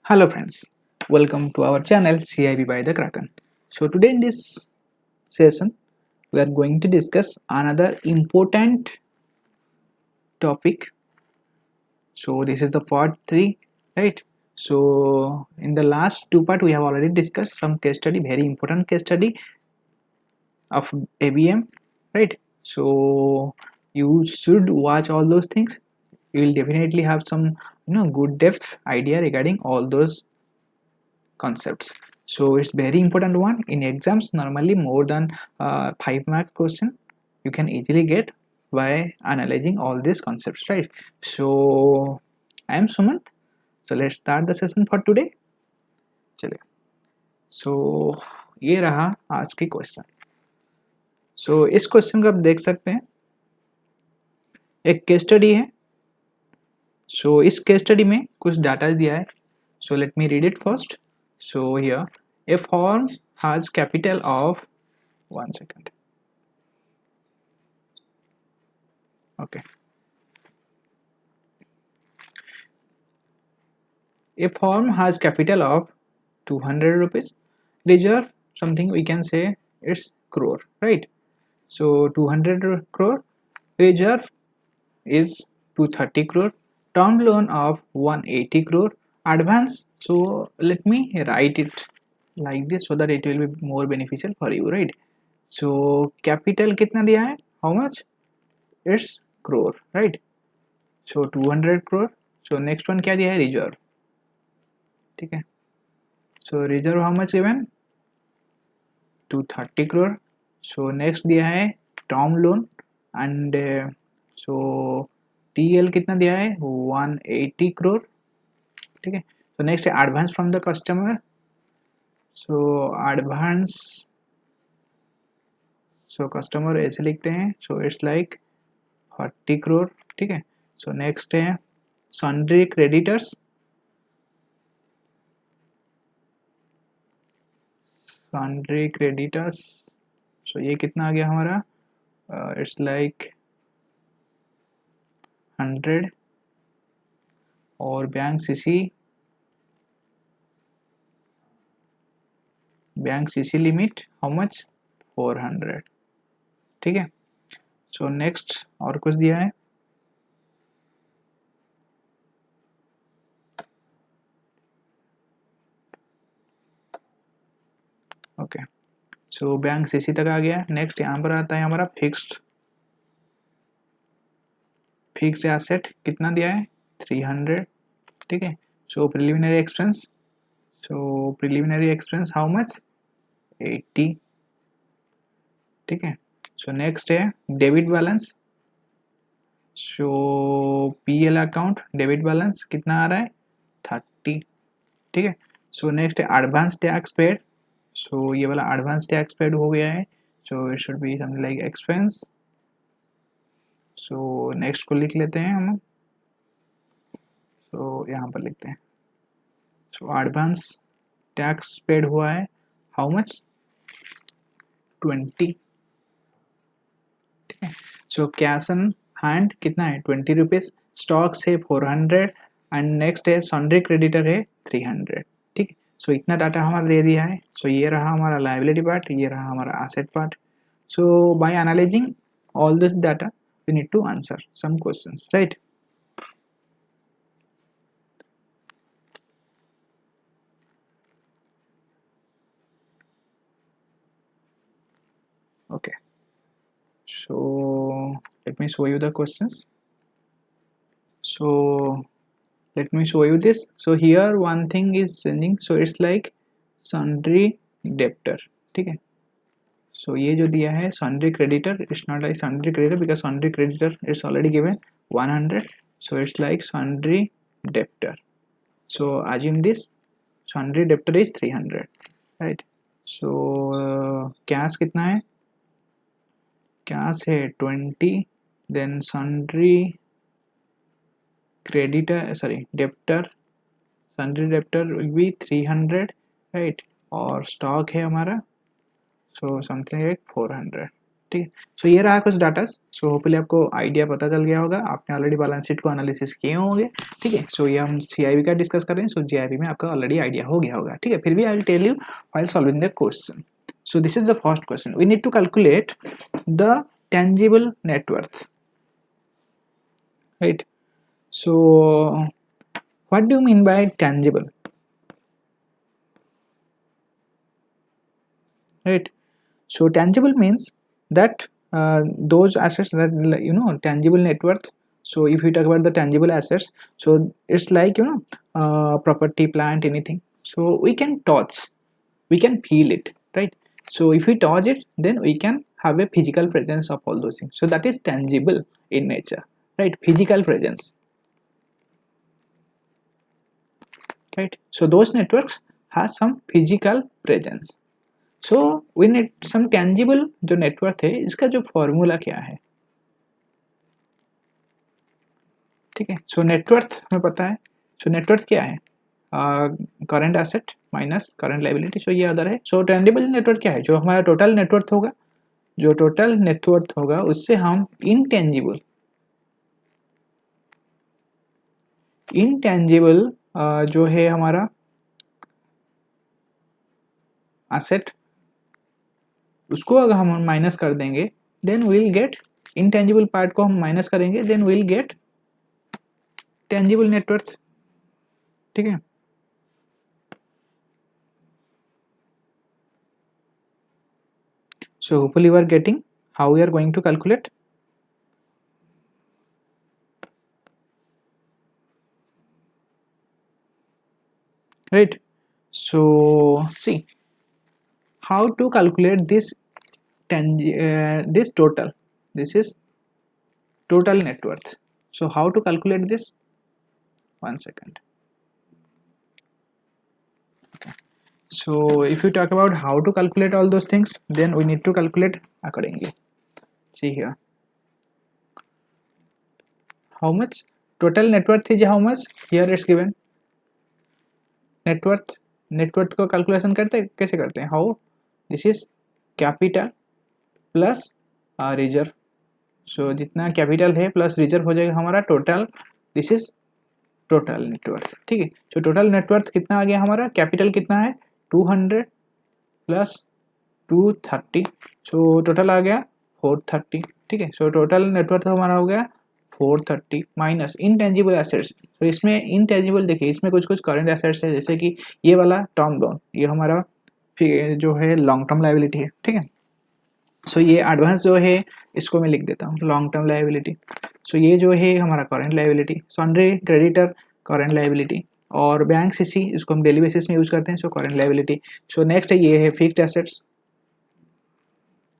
Hello friends, welcome to our channel CIB by the Kraken. So today in this session we are going to discuss another important topic. So this is the part 3, right? So in the last two part we have already discussed some case study, very important case study of ABM, right? So you should watch all those things. You will definitely have some good depth idea regarding all those concepts. So it's very important one in exams. Normally more than 5 mark question you can easily get by analyzing all these concepts, right? So I am Sumant. So let's start the session for today. चलिए. So ये रहा आज की question. सो इस question को आप देख सकते हैं, एक केस स्टडी है. सो इस केस स्टडी में कुछ डाटा दिया है. So let me read it first. So here a firm has capital of 1 second. Okay. A firm has capital of 200 rupees. Reserve something we can say it's crore, right? So 200 crore. Reserve is 230 crore. Term loan of 180 crore. Advance. So let me write it like this so that it will be more beneficial for you, right? So capital कितना दिया है? How much? It's crore, right? So 200 crore. So next one क्या दिया है? Reserve. ठीक है. So reserve how much given? 230 crore. So next दिया है term loan and so TL कितना दिया है? 180 crore. ठीक है. So next है advance from the customer. So advance, so customer ऐसे लिखते हैं. So it's like 40 crore. ठीक है. So next है sundry creditors. Sundry creditors. So ये कितना आ गया हमारा? It's like 100. और bank CC limit how much? 400. ठीक है. सो नेक्स्ट और कुछ दिया है. ओके. सो बैंक सीसी तक आ गया. नेक्स्ट यहाँ पर आता है हमारा फिक्स्ड एसेट. कितना दिया है? 300. ठीक है. So preliminary expense. So preliminary expense how much? 80. ठीक है. सो नेक्स्ट है debit balance. So PL account debit balance कितना आ रहा है? 30. ठीक है. सो नेक्स्ट है एडवांस टैक्स पेड. सो ये वाला एडवांस टैक्स पेड हो गया है. So it should be something like expense. So next को लिख लेते हैं हम. सो यहाँ पर लिखते हैं. सो एडवांस टैक्स पेड हुआ है हाउ मच? 20. ठीक है. सो कैश इन हैंड कितना है? 20 रुपीज. स्टॉक्स है 400 एंड नेक्स्ट है सॉन्ड्री क्रेडिटर है 300. ठीक है. सो इतना डाटा हमारा दे दिया है. सो ये रहा हमारा लाइबिलिटी पार्ट, ये रहा हमारा asset part. So by analysing all this data we need to answer some questions, right? Okay, so let me show you the questions. So let me show you this. So here one thing is sending, so it's like sundry debtor. ठीक है. So ये जो दिया है sundry creditor, it's not like sundry creditor because sundry creditor is already given 100. So it's like sundry debtor. So assume this sundry debtor is 300, right? So cash कितना है? cash है 20. then sundry creditor, sorry, debtor, sundry debtor will be 300, right? और stock है हमारा so something like 400. ठीक है। सो ये रहा कुछ डाटा। सो होपफुली आपको आइडिया पता चल गया होगा, आपने ऑलरेडी बैलेंस शीट को एनालिसिस किए होंगे। ठीक है। सो ये हम सीआईबी का डिस्कस कर रहे हैं। सो जीआईबी में आपका ऑलरेडी आइडिया हो गया होगा। ठीक है। फिर भी I will tell you while solving the question. So this is the first question, we need to calculate the tangible net worth, right? So what do you mean by tangible, right? So tangible means that those assets that, you know, tangible net worth. So if we talk about the tangible assets, so it's like, you know, property, plant, anything. So we can touch, we can feel it, right? So if we touch it, then we can have a physical presence of all those things. So that is tangible in nature, right? Physical presence, right? So those networks has some physical presence. So we need some tangible जो network है, इसका जो formula क्या है? ठीक है। सो net worth हमें पता है। सो नेटवर्थ क्या है? Current asset minus current liability. So ये अदर है। सो टेंजिबल नेटवर्थ क्या है? जो हमारा टोटल नेटवर्थ होगा, जो टोटल नेटवर्थ होगा उससे हम इनटेंजिबल जो है हमारा एसेट, उसको अगर हम माइनस कर देंगे, then will get intangible part को हम माइनस करेंगे, then will get tangible net worth. ठीक है। So hopefully you are getting how we are going to calculate. Right. So see how to calculate this this total. This is total net worth. So how to calculate this? One second. Okay. So if you talk about how to calculate all those things, then we need to calculate accordingly. See here. How much total net worth is how much? Here it's given. Net worth को calculation करते हैं, कैसे करते हैं? How? This is capital plus reserve. So जितना capital है plus reserve हो जाएगा हमारा total. This is total net worth. ठीक है। सो टोटल नेटवर्थ कितना आ गया हमारा? कैपिटल कितना है? 200 प्लस 230। सो टोटल आ गया 430। ठीक है। सो टोटल नेटवर्थ हमारा हो गया 430 माइनस इनटेंजिबल एसेट्स। तो इसमें इनटेंजिबल देखिए, इसमें कुछ कुछ करंट एसेट्स है, जैसे कि ये वाला टर्म लोन, ये हमारा जो है लॉन्ग टर्म लायबिलिटी है। ठीक है। सो ये एडवांस जो है इसको मैं लिख देता हूँ लॉन्ग टर्म लायबिलिटी। सो ये जो है हमारा current liability, sundry creditor current liability, और बैंक सीसी इसको हम डेली बेसिस में यूज करते हैं। So current liability. So next है ये है फिक्स्ड एसेट्स।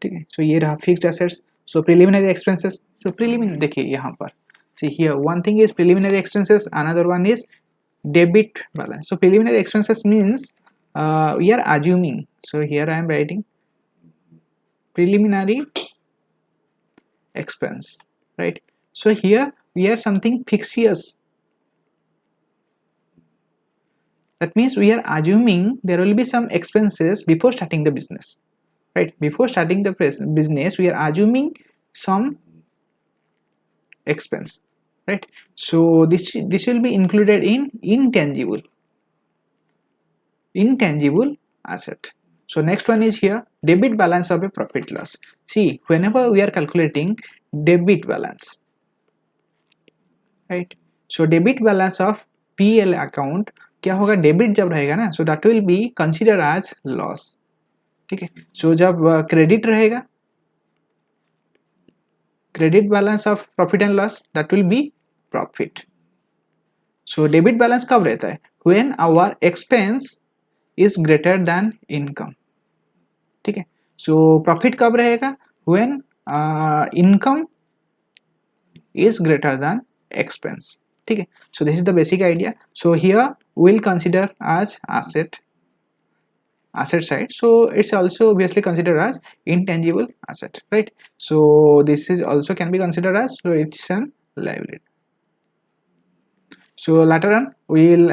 ठीक है। सो ये रहा फिक्स्ड एसेट्स। सो प्रिलिमिनरी एक्सपेंसेस। सो प्रिलिमिनरी देखिए यहाँ पर, see here one thing is preliminary expenses, another one is debit balance. So preliminary expenses means we are assuming, so here I am writing preliminary expense, right? So here we are something fictitious, that means we are assuming there will be some expenses before starting the business, right? Before starting the business we are assuming some expense, right? So this will be included in intangible asset. So next one is here debit balance of a profit loss. See, whenever we are calculating debit balance, right? So debit balance of PL account क्या होगा? Debit जब रहेगा ना, so that will be considered as loss. ठीक है। so जब credit रहेगा, credit balance of profit and loss, that will be profit. So debit balance कब रहता है? When our expense is greater than income. ठीक है। So profit कब रहेगा? When income is greater than expense. ठीक है। So this is the basic idea. So here we'll consider as asset side. So it's also obviously considered as intangible asset, right? So this is also can be considered as, so it's an liability. So later on we will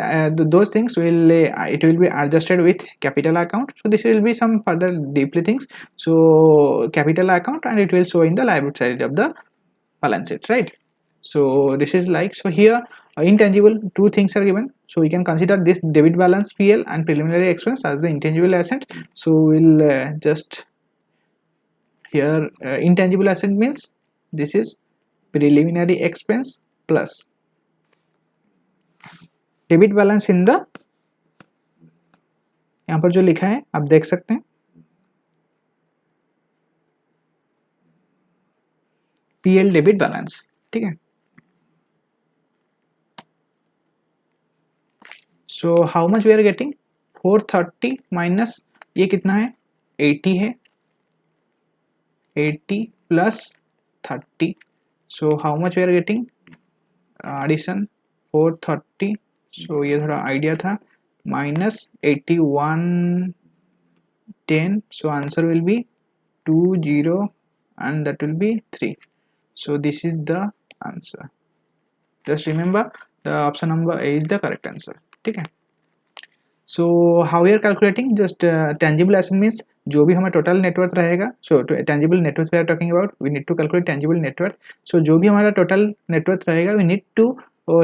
those things will it will be adjusted with capital account. So this will be some further deeply things. So capital account, and it will show in the liability side of the balance sheet, right? So this is like, so here intangible, two things are given, so we can consider this debit balance PL and preliminary expense as the intangible asset. So we'll just here intangible asset means this is preliminary expense plus debit balance in the, यहाँ पर जो लिखा है आप देख सकते हैं, PL debit balance, ठीक है। So how much we are getting 430 minus ये कितना है 80 है, 80 plus 30, so how much we are getting addition 430, so ये थोड़ा आइडिया था, minus 8110, so answer will be 20 and that will be 3. So this is the answer. Just remember the option number A is the correct answer, ठीक है। So how we are calculating, just tangible asset means जो भी हमारा total net worth रहेगा, so tangible net worth we are talking about, we need to calculate tangible net worth. So जो भी हमारा total net worth रहेगा, we need to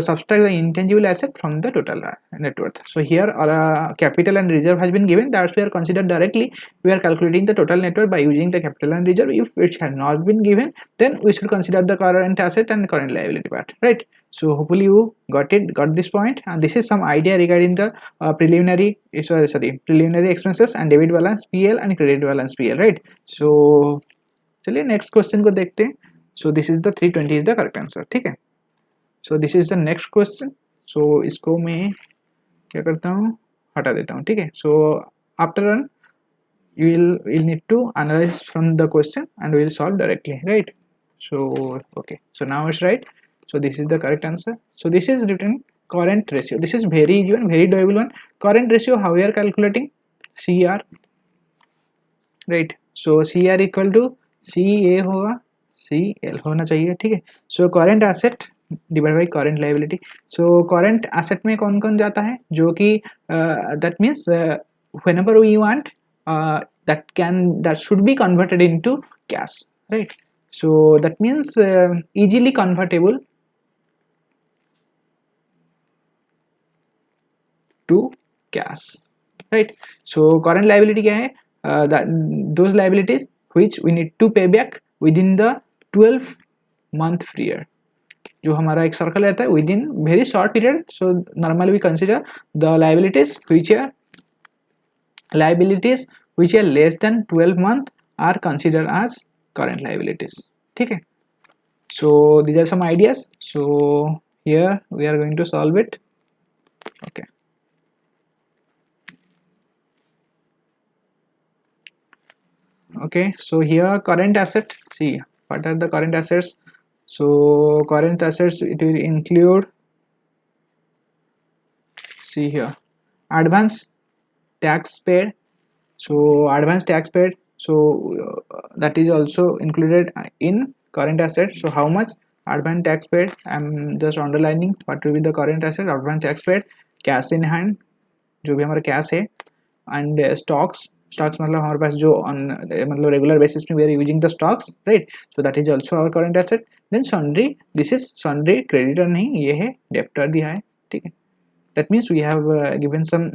subtract the intangible asset from the total net worth. So here capital and reserve has been given, that's we are considered directly, we are calculating the total net worth by using the capital and reserve. If it has not been given, then we should consider the current asset and current liability part, right? So hopefully you got this point, and this is some idea regarding the preliminary preliminary expenses and debit balance PL and credit balance PL, right? So चलिए next question को देखते हैं. So this is the 320 is the correct answer, ठीक है। So this is the next question. So इसको मैं क्या करता हूँ, हटा देता हूँ, ठीक है। So after run you will need to analyze from the question and we will solve directly, right? So okay, so now it's right. So this is the correct answer. So this is written current ratio. This is very easy one, very doable one. Current ratio, how we are calculating? CR, right? So CR equal to CA होगा, CL होना चाहिए, ठीक है। So current asset divide by current liability. So current asset में कौन कौन जाता है, जो कि that means whenever we want that should be converted into cash, right? So that means easily convertible to cash, right? So current liability क्या है, those liabilities which we need to pay back within the 12 month period, जो हमारा एक circle रहता है within very short period. So normally we consider the liabilities which are less than 12 month are consider as current liabilities, ठीक है। So these are some ideas. So here we are going to solve it, okay. Okay, so here current asset, see what are the current assets. So current assets, it will include, see here, advance tax paid. So advance tax paid, so that is also included in current asset. So how much advance tax paid, I'm just underlining what will be the current asset, advance tax paid, cash in hand जो भी हमारा cash है, and stocks मतलब हमारे पास जो मतलब regular basis में we are using the stocks, right? So that is also our current asset. Then sundry, this is sundry, creditor नहीं, ये है डेप्टर दिया है, ठीक है। That means we have given some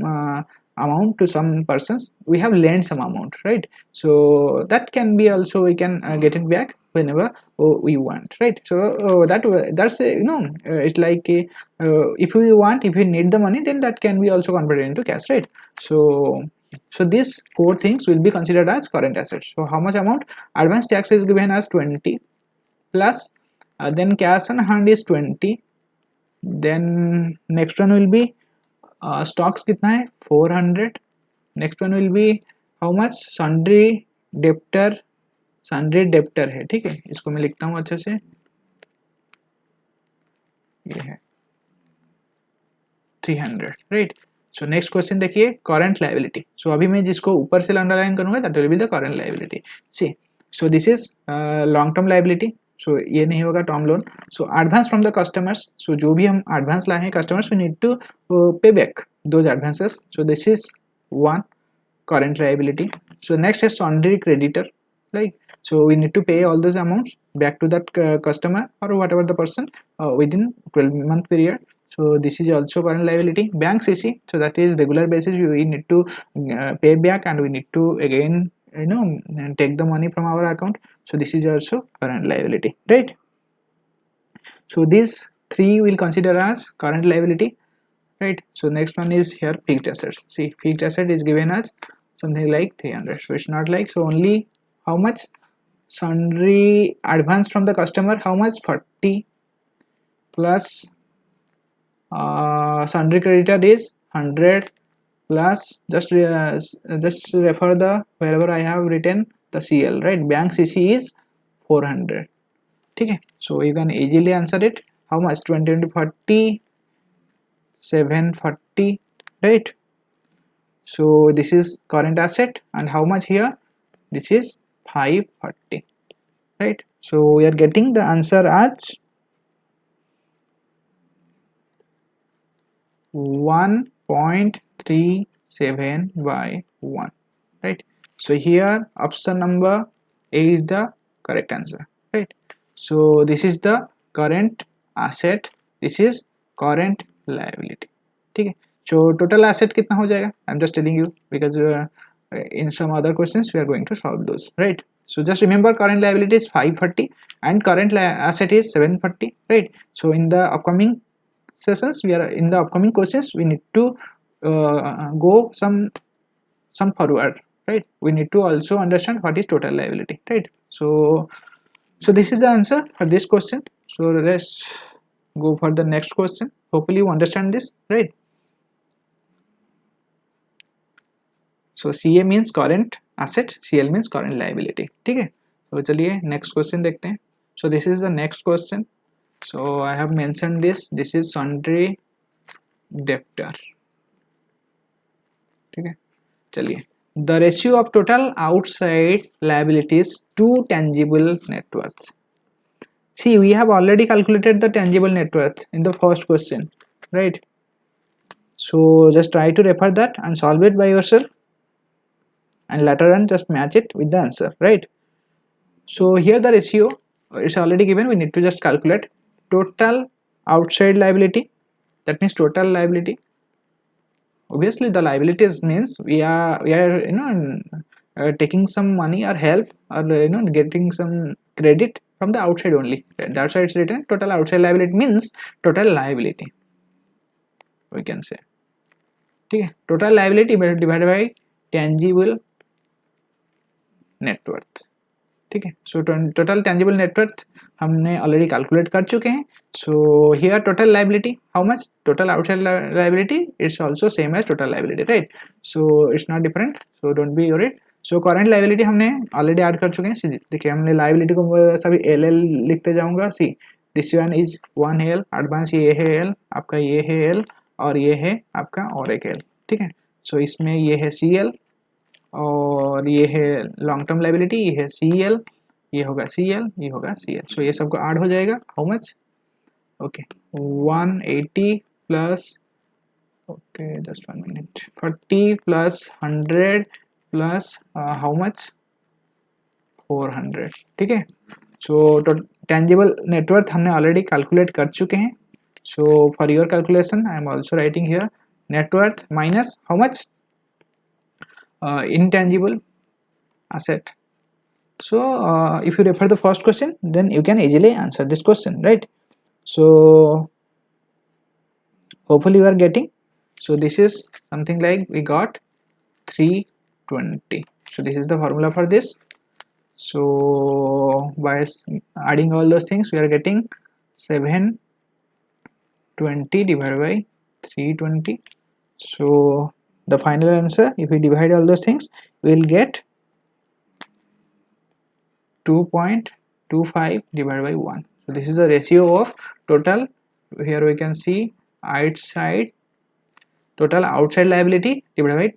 amount to some persons, we have lent some amount, right? So that can be also, we can get it back whenever we want, right? So that's it's like if we want, if we need the money, then that can be also converted into cash, right? So these four things will be considered as current assets. So how much amount? Advance tax is given as 20 plus then cash on hand is 20, then next one will be stocks कितना है 400, next one will be how much, sundry debtor है, ठीक है। इसको मैं लिखता हूँ अच्छे से, ये है 300, राइट। सो नेक्स्ट क्वेश्चन देखिए, करंट लायबिलिटी। सो अभी मैं जिसको ऊपर से अंडरलाइन करूंगा that will be the current liability. See, so this is long term liability, so ये नहीं होगा term loan. So advance from the customers, so जो भी हम एडवांस लाए हैं customers, we need to pay back those advances. So this is one current liability. So next is sundry creditor, right? So we need to pay all those amounts back to that customer or whatever the person within 12-month period. So this is also current liability. Bank CC, so that is regular basis we need to pay back, and we need to again take the money from our account. So this is also current liability, right? So these three will consider as current liability, right? So next one is here fixed assets. See, fixed asset is given as something like 300. So it's not like, so only how much sundry advance from the customer, how much 40 plus sundry creditor is 100 plus just refer the wherever I have written the CL, right? Bank CC is 400. Okay, so you can easily answer it. How much? 20 into 40, 740, right? So this is current asset, and how much here? This is 540, right? So we are getting the answer as 1.37 by 1, right? So here option number A is the correct answer, right? So this is the current asset, this is current liability. ठीक है. So total asset कितना हो जाएगा? I'm just telling you because in some other questions we are going to solve those, right? So just remember current liability is 540 and current asset is 740, right? So in the upcoming sessions, we are in the upcoming questions, we need to go some forward, right? We need to also understand what is total liability, right? So this is the answer for this question. So let's go for the next question. Hopefully you understand this, right? So CA means current asset, CL means current liability. ठीक है. तो चलिए next question देखते हैं. So this is the next question. So I have mentioned this. This is sundry debtor. ठीक है. चलिए. The ratio of total outside liabilities to tangible net worth. See, we have already calculated the tangible net worth in the first question, right? So just try to refer that and solve it by yourself, and later on just match it with the answer, right? So here the ratio is already given. We need to just calculate total outside liability. That means total liability. Obviously the liabilities means we are taking some money or help, or getting some credit from the outside only. That's why it's written total outside liability means total liability, we can say. Okay, total liability divided by tangible net worth. ठीक है. So total tangible net worth हमने already calculate कर चुके हैं. So here total liability, how much total outside liability, it's also same as total liability, right? So it's not different, so don't be worried. So current liability हमने already add कर चुके हैं. देखिए हमने liability को सभी एल एल लिखते जाऊंगा. See, this one is 1 L, advance ये है एल, आपका ये है एल, और ये है आपका और एक एल. ठीक है. सो इसमें ये है सी एल, और ये है लॉन्ग टर्म लाइबिलिटी, ये है सी एल, ये होगा सी एल, ये होगा सी एल. सो ये सबको ऐड हो जाएगा. How much? Okay, 180 plus, okay just 1 minute, 40 plus 100 plus how much 400. ठीक है. सो टेंजिबल नेटवर्थ हमने ऑलरेडी कैलकुलेट कर चुके हैं. So for your calculation I am also writing here net worth minus how much intangible asset. So if you refer the first question, then you can easily answer this question, right? So hopefully you are getting. So this is something like we got 320. So this is the formula for this. So by adding all those things, we are getting 720 divided by 320. So the final answer, if we divide all those things, we will get 2.25 divided by 1. So this is the ratio of total. Here we can see outside, total outside liability divided by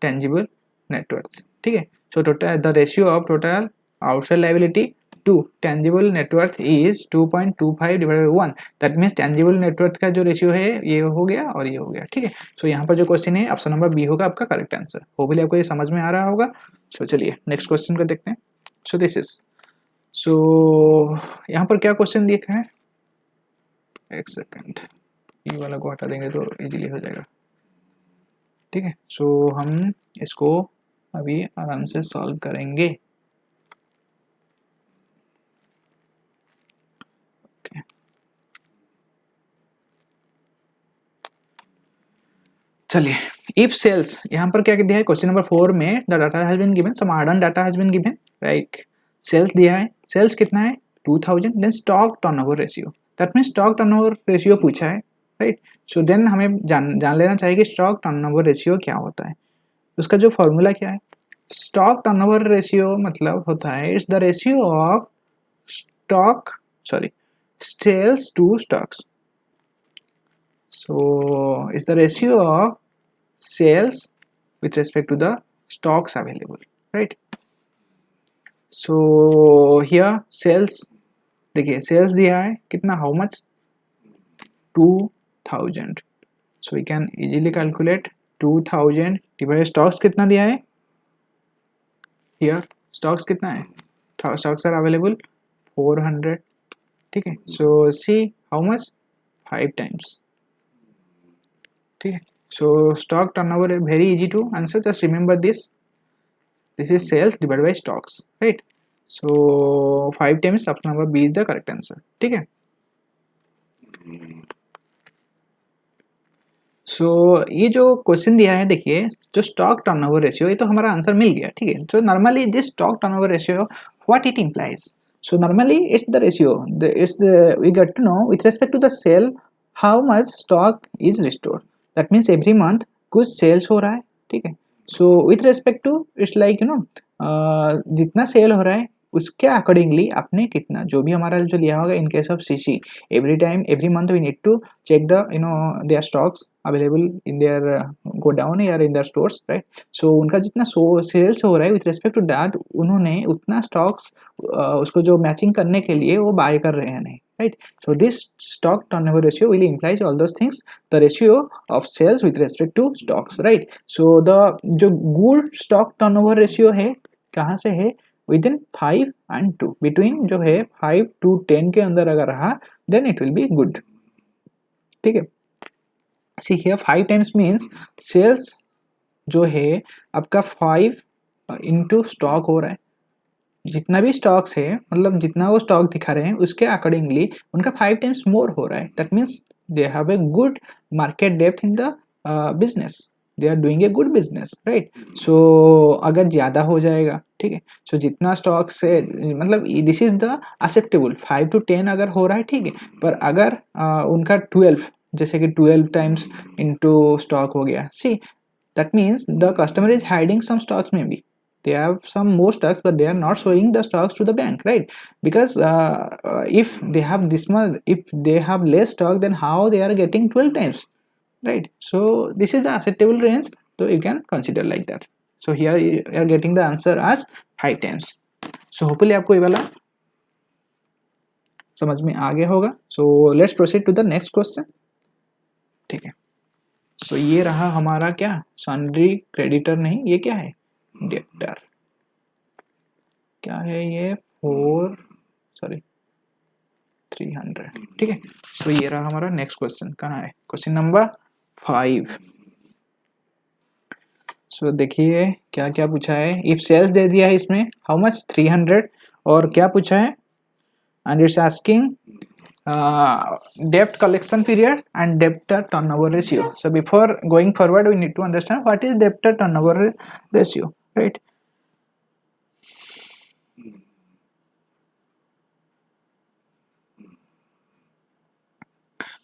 tangible net worth. ठीक है. So total, the ratio of total outside liability to tangible net worth is 2.25 divided by 1, that means tangible net worth का जो ratio है ये हो गया और ये हो गया, ठीक है। सो यहाँ पर जो क्वेश्चन है ऑप्शन नंबर बी होगा आपका करेक्ट आंसर। होपफुली आपको ये समझ में आ रहा होगा। सो चलिए नेक्स्ट क्वेश्चन को देखते हैं। सो दिस इज, सो यहाँ पर क्या क्वेश्चन दिया है, एक सेकेंड, ये वाला को हटा देंगे तो इजीली हो जाएगा, ठीक है। सो हम इसको अभी आराम से सॉल्व करेंगे। okay. चलिए, इफ सेल्स, यहाँ पर क्या दिया है क्वेश्चन नंबर 4 में, the data has been given, some harden data has been given, right. Sales दिया है, सेल्स कितना है 2000, then stock turnover ratio, that mean stock turnover ratio पूछा है, राइट। सो देन हमें जान लेना चाहिए कि स्टॉक टर्नओवर रेशियो क्या होता है। उसका जो फॉर्मूला क्या है, स्टॉक टर्नओवर रेशियो मतलब होता है it's the ratio of stock sales to stocks, so it's the ratio of sales with respect to the stocks available, right? So here sales, देखिए sales दिया है कितना, how much 2000, so we can easily calculate 2000 divided stocks कितना दिया है, here stocks कितना है, stocks are available 400, ठीक है। so see how much 5 times, ठीक है। so stock turnover is very easy to answer, just remember this is sales divided by stocks, right? so 5 times option number B is the correct answer, ठीक है। so ये जो question दिया है देखिए, जो स्टॉक टर्नओवर रेशियो, ये तो हमारा आंसर मिल गया, ठीक है। so normally this stock turnover ratio what it implies, so normally it's the ratio, we got to know with respect to the sale how much stock is restored, that means every month कुछ sales हो रहा है, ठीक है। So with respect to it's like जितना sale हो रहा है उसके अकॉर्डिंगली आपने कितना, जो भी हमारा जो लिया होगा in case of CC, every time every month we need to check the their stocks available in their godown या in their stores, right. So उनका जितना सेल्स हो रहा है विथ रेस्पेक्ट टू दैट उन्होंने उतना स्टॉक्स उसको जो मैचिंग करने के लिए वो बाय कर रहे हैं नहीं, right? So this stock turnover ratio will implies all those things, the ratio of sales with respect to stocks, right? So the जो good stock turnover ratio है कहाँ से है, within 5 and 2, between जो है 5 to 10 के अंदर अगर रहा then it will be good, ठीक है। see here 5 times means sales जो है आपका 5 into stock हो रहा है, जितना भी स्टॉक्स है मतलब जितना वो स्टॉक दिखा रहे हैं उसके अकॉर्डिंगली उनका 5 टाइम्स मोर हो रहा है, that means they have a good market depth in the business, they are doing a good business, right. So अगर ज़्यादा हो जाएगा, ठीक है, सो जितना स्टॉक से मतलब this is the acceptable 5 to 10 अगर हो रहा है, ठीक है, पर अगर उनका 12 जैसे कि 12 टाइम्स इनटू स्टॉक हो गया, see that means the customer is hiding some stocks maybe, they have some more stocks but they are not showing the stocks to the bank, right? Because if they have this much, if they have less stock, then how they are getting 12 times, right? So this is the acceptable range, so you can consider like that. So here you are getting the answer as 5 times. So hopefully आपको ये वाला समझ में आ गया होगा। So let's proceed to the next question, ठीक है। So ये रहा हमारा क्या, सन्ड्री क्रेडिटर नहीं, ये क्या है डेब्टर, क्या है ये 300, ठीक है। सो ये रहा हमारा नेक्स्ट क्वेश्चन, कहाँ है क्वेश्चन नंबर 5। सो देखिए क्या क्या पूछा है, इफ सेल्स दे दिया है इसमें हाउ मच 300, और क्या पूछा है and it's asking debt collection period and debtor turnover ratio. So before going forward we need to understand what is debtor turnover ratio, right?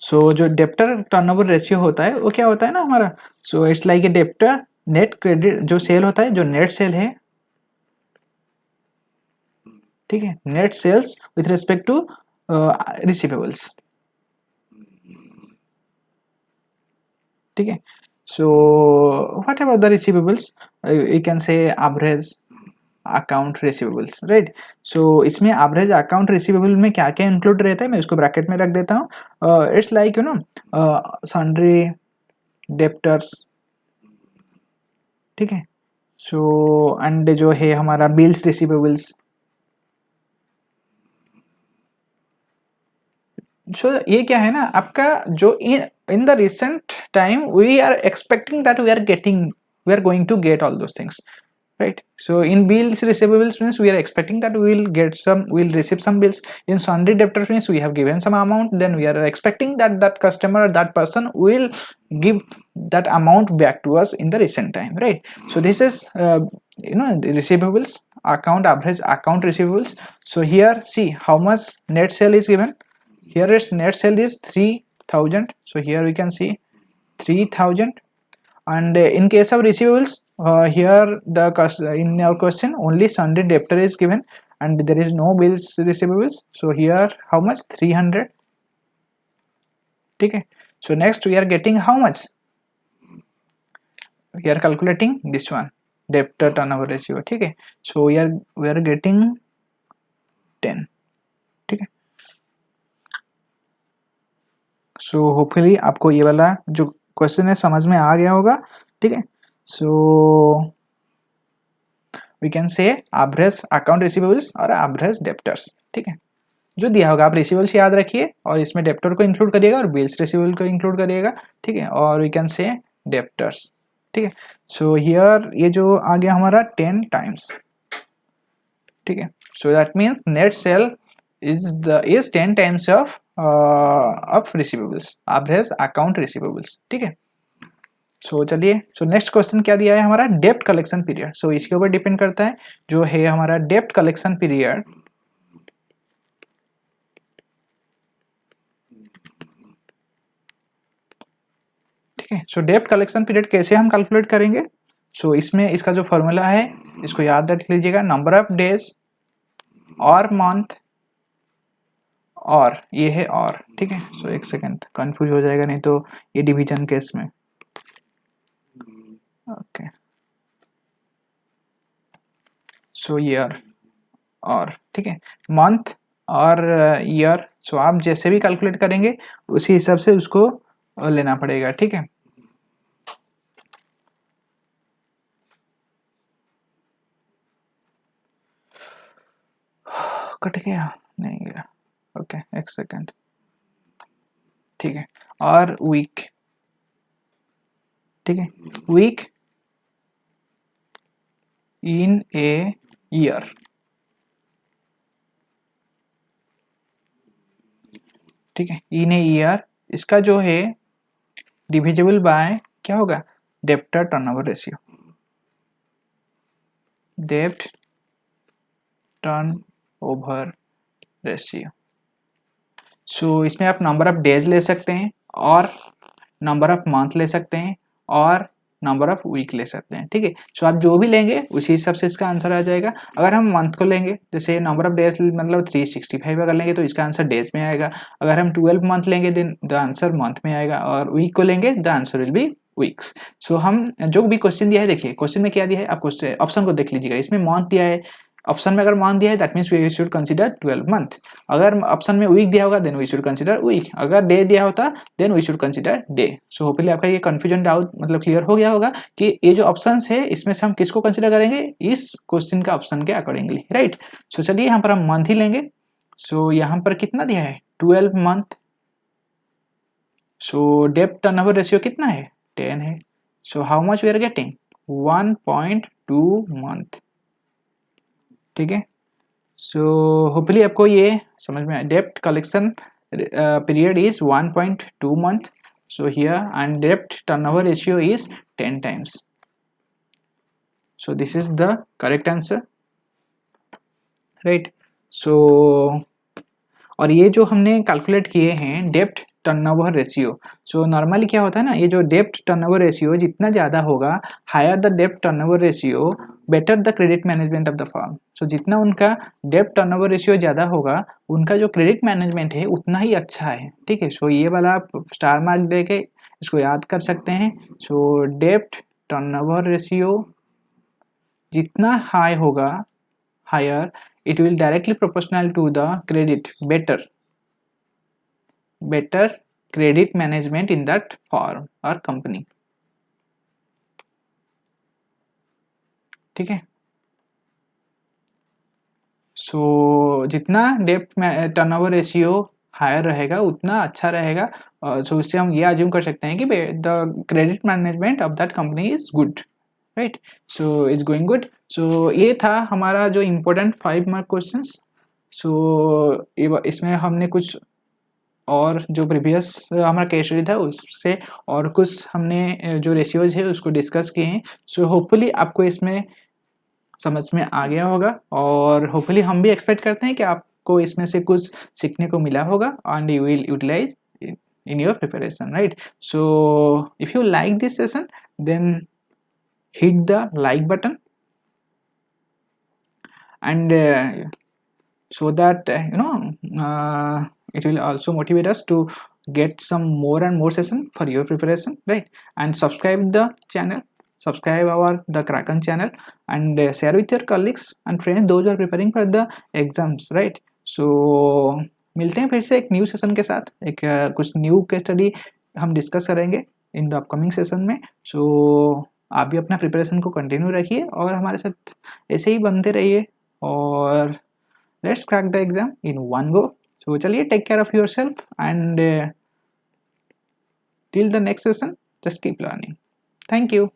So जो डेप्टर टर्नओवर रेशियो होता है वो क्या होता है ना हमारा, so it's like a debtor net credit, जो सेल होता है, जो नेट सेल है, ठीक है, net sales with respect to receivables, ठीक है। So what about the receivables, you can say average account receivables, right. So इसमें एवरेज अकाउंट रिसीवेबल में क्या क्या इंक्लूड रहता है मैं इसको ब्रैकेट में रख देता हूँ। इट्स लाइक सन्ड्री डेप्टर्स, ठीक है। सो एंड जो है हमारा बिल्स रिसीवेबल्स। सो ये क्या है ना आपका जो in the recent time we are expecting that we are going to get all those things, right? So in bills receivables means we are expecting that we'll receive some bills. In sundry debtors means we have given some amount, then we are expecting that that customer or that person will give that amount back to us in the recent time, right? So this is the receivables, average account receivables. So here see how much net sale is given. Here its net sale is 3000, so here we can see 3000. And in case of receivables, here in our question only sundry debtor is given and there is no bills receivables, so here how much 300, okay. So next we are getting how much, we are calculating this one, debtor turnover ratio, okay. So we are getting 10, okay. So hopefully आपको ये वाला जो question है समझ में आ गया होगा, ठीक है। So we can say average account receivables और एवरेज डेप्टर्स, ठीक है। जो दिया होगा आप रिसीवेबल्स याद रखिए और इसमें डेप्टर को इंक्लूड करिएगा और बिल्स रिसीवेबल को इंक्लूड करिएगा, ठीक है। और वी कैन से डेप्टर्स, ठीक है। सो हियर ये जो आ गया हमारा 10 टाइम्स, ठीक है। So that means net cell is 10 times of receivables, average account receivables, ठीक है। सो चलिए, सो नेक्स्ट क्वेश्चन क्या दिया है हमारा, डेप्ट कलेक्शन पीरियड। सो इसके ऊपर डिपेंड करता है जो है हमारा डेप्ट कलेक्शन पीरियड, ठीक है। सो डेप्ट कलेक्शन पीरियड कैसे हम कैलकुलेट करेंगे, सो इसमें इसका जो फॉर्मूला है इसको याद रख लीजिएगा, नंबर ऑफ डेज और मंथ और ये है और, ठीक है। सो एक सेकेंड कंफ्यूज हो जाएगा नहीं तो ये डिवीजन केस में, ओके। सो ईयर और, ठीक है, मंथ और ईयर। सो आप जैसे भी कैलकुलेट करेंगे उसी हिसाब से उसको लेना पड़ेगा, ठीक है। कट गया नहीं गया, ओके एक सेकेंड, ठीक है। और वीक, ठीक है, वीक इन ए ईयर, ठीक है, इन ए ईयर। इसका जो है डिविजिबल बाय क्या होगा, डेप्टर टर्नओवर रेशियो, डेप्ट टर्नओवर रेशियो। सो इसमें आप नंबर ऑफ डेज ले सकते हैं और नंबर ऑफ मंथ ले सकते हैं और नंबर ऑफ वीक ले सकते हैं, ठीक है। सो आप जो भी लेंगे उसी हिसाब से इसका आंसर आ जाएगा। अगर हम मंथ को लेंगे, जैसे नंबर ऑफ डेज मतलब 365 अगर लेंगे तो इसका आंसर डेज में आएगा। अगर हम 12 मंथ लेंगे देन द आंसर मंथ में आएगा, और वीक को लेंगे the answer will be weeks. So हम जो भी क्वेश्चन दिया है, देखिए क्वेश्चन में क्या दिया है, आप क्वेश्चन ऑप्शन को देख लीजिएगा। इसमें मंथ दिया है, ऑप्शन में अगर मंथ दिया है that means we should consider 12 month. अगर ऑप्शन में वीक दिया होगा then we should consider week, अगर डे दिया होता then we should consider day. So hopefully आपका ये कंफ्यूजन डाउट मतलब क्लियर हो गया होगा कि ये जो ऑप्शंस है इसमें से हम किसको कंसीडर करेंगे, इस क्वेश्चन का ऑप्शन के अकॉर्डिंगली, राइट। सो चलिए यहाँ पर हम मंथ ही लेंगे। सो यहाँ पर कितना दिया है 12 मंथ। सो डेब्ट टर्नओवर रेशियो कितना है 10 है। So how much we are getting 1.2 month, ठीक है। सो होपफुली आपको ये समझ में आया। डेप्ट collection period is 1.2 month. So here and डेप्ट turnover ratio is 10 times. So this is the correct answer, right. So और ये जो हमने कैलकुलेट किए हैं डेप्ट टर्नओवर रेशियो, सो नॉर्मली क्या होता है ना, ये जो डेप्ट टर्नओवर रेशियो जितना ज़्यादा होगा, हायर द डेप्ट turnover ratio better the credit management of the firm. So जितना उनका डेप्ट टर्नओवर रेशियो ज़्यादा होगा, उनका जो क्रेडिट मैनेजमेंट है उतना ही अच्छा है, ठीक है। सो ये वाला आप स्टार मार्क दे के इसको याद कर सकते हैं। सो डेप्ट टर्नओवर रेशियो जितना हाई होगा higher, it will directly proportional to the credit, better credit management in that firm or company. ठीक है, सो जितना डेप्ट टर्नओवर रेशियो हायर रहेगा उतना अच्छा रहेगा. सो इससे हम ये अज्यूम कर सकते हैं कि the credit management of that company is good, right. So it's going good. So ये था हमारा जो इम्पोर्टेंट 5 मार्क क्वेश्चंस. सो इसमें हमने कुछ और जो प्रीवियस हमारा केस स्टडी था उससे और कुछ हमने जो रेशियोज है उसको डिस्कस किए हैं. सो होपफुली आपको इसमें समझ में आ गया होगा और होपफुली हम भी एक्सपेक्ट करते हैं कि आपको इसमें से कुछ सीखने को मिला होगा and you will utilize in your preparation, right? So if you like this session, then hit the like button and so that it will also motivate us to get some more and more session for your preparation, right? And subscribe the channel, subscribe our the Kraken channel and share with your colleagues and friends those who are preparing for the exams, right? So मिलते हैं फिर से एक new session के साथ, एक कुछ new case study हम डिस्कस करेंगे इन द अपकमिंग सेशन में. सो आप भी अपना प्रिपरेशन को कंटिन्यू रखिए और हमारे साथ ऐसे ही बनते रहिए और let's crack the exam in one go. So चलिए, take care of yourself and till the next session just keep learning. Thank you.